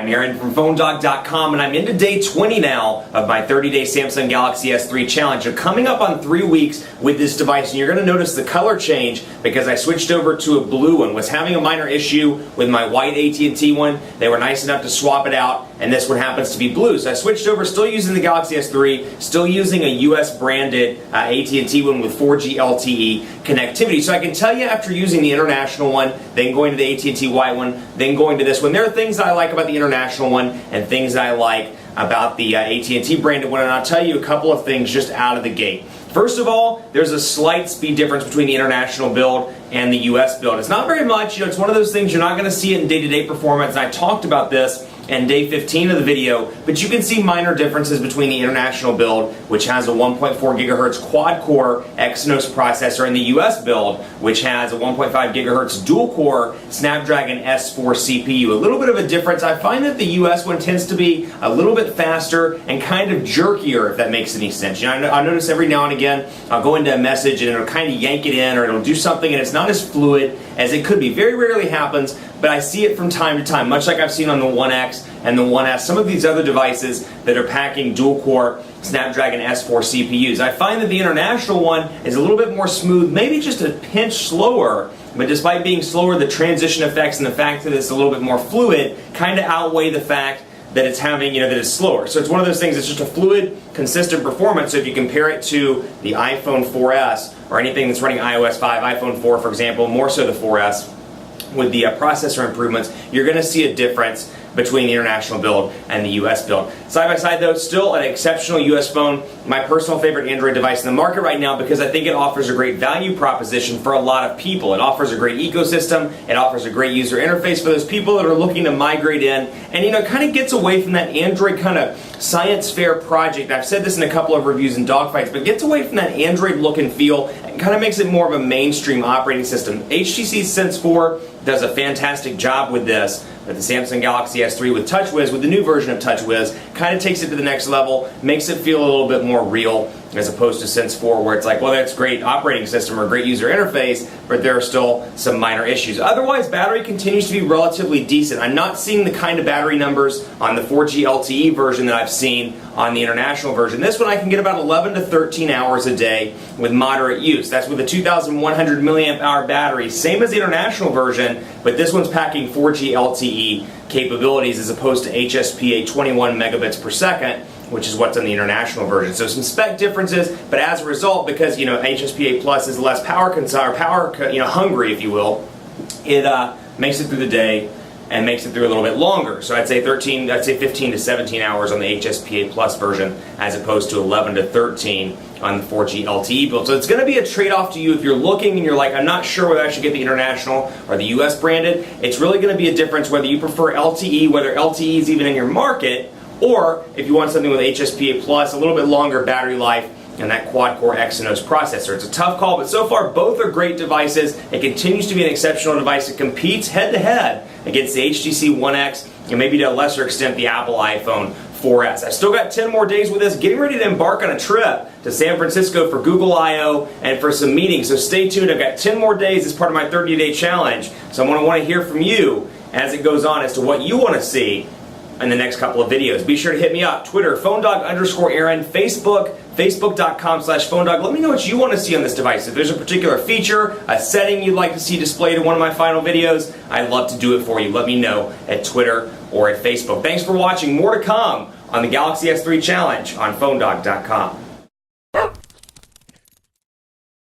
I'm Aaron from PhoneDog.com, and I'm into day 20 now of my 30-day Samsung Galaxy S3 challenge. We're coming up on 3 weeks with this device, and you're going to notice the color change because I switched over to a blue one. Was having a minor issue with my white AT&T one. They were nice enough to swap it out, and this one happens to be blue. So I switched over, still using the Galaxy S3, still using a US branded AT&T one with 4G LTE connectivity. So I can tell you after using the international one, then going to the AT&T white one, then going to this one, there are things that I like about the international one and things that I like about the AT&T branded one, and I'll tell you a couple of things just out of the gate. First of all, there's a slight speed difference between the international build and the US build. It's not very much, it's one of those things you're not going to see it in day-to-day performance, and I talked about this in day 15 of the video, but you can see minor differences between the international build, which has a 1.4 gigahertz quad-core Exynos processor, and the US build, which has a 1.5 gigahertz dual-core Snapdragon S4 CPU. A little bit of a difference. I find that the US one tends to be a little bit faster and kind of jerkier, if that makes any sense. I notice every now and again, I'll go into a message and it'll kind of yank it in, or it'll do something, and it's not as fluid as it could be. Very rarely happens, but I see it from time to time, much like I've seen on the 1X and the 1S, some of these other devices that are packing dual-core Snapdragon S4 CPUs. I find that the international one is a little bit more smooth, maybe just a pinch slower, but despite being slower, the transition effects and the fact that it's a little bit more fluid kind of outweigh the fact that it's having, that it's slower. So it's one of those things, it's just a fluid, consistent performance. So if you compare it to the iPhone 4S or anything that's running iOS 5, iPhone 4 for example, more so the 4S, with the processor improvements, you're going to see a difference between the international build and the US build. Side by side though, still an exceptional US phone, my personal favorite Android device in the market right now because I think it offers a great value proposition for a lot of people. It offers a great ecosystem, it offers a great user interface for those people that are looking to migrate in, and kind of gets away from that Android kind of science fair project. I've said this in a couple of reviews and dogfights, but gets away from that Android look and feel and kind of makes it more of a mainstream operating system. HTC Sense 4 does a fantastic job with this, but the Samsung Galaxy S3 with TouchWiz, with the new version of TouchWiz, kind of takes it to the next level, makes it feel a little bit more real as opposed to Sense 4 where it's like, well, that's great operating system or great user interface, but there are still some minor issues. Otherwise, battery continues to be relatively decent. I'm not seeing the kind of battery numbers on the 4G LTE version that I've seen on the international version. This one I can get about 11 to 13 hours a day with moderate use. That's with a 2,100 milliamp hour battery, same as the international version, but this one's packing 4G LTE capabilities as opposed to HSPA 21 megabits per second, which is what's on the international version. So some spec differences, but as a result, because HSPA Plus is less power hungry, if you will, it makes it through the day and makes it through a little bit longer. So I'd say 15 to 17 hours on the HSPA Plus version as opposed to 11 to 13 on the 4G LTE build. So it's going to be a trade-off to you if you're looking and you're like, I'm not sure whether I should get the international or the US branded. It's really going to be a difference whether you prefer LTE, whether LTE is even in your market, or if you want something with HSPA Plus, a little bit longer battery life, and that quad-core Exynos processor. It's a tough call, but so far both are great devices. It continues to be an exceptional device. It competes head-to-head against the HTC One X and maybe to a lesser extent the Apple iPhone 4S. I've still got 10 more days with this, getting ready to embark on a trip to San Francisco for Google I/O and for some meetings, so stay tuned. I've got 10 more days as part of my 30-day challenge, so I'm going to want to hear from you as it goes on as to what you want to see in the next couple of videos. Be sure to hit me up, Twitter, PhoneDog_Aaron, Facebook, Facebook.com/PhoneDog. Let me know what you want to see on this device. If there's a particular feature, a setting you'd like to see displayed in one of my final videos, I'd love to do it for you. Let me know at Twitter or at Facebook. Thanks for watching. More to come on the Galaxy S3 Challenge on PhoneDog.com.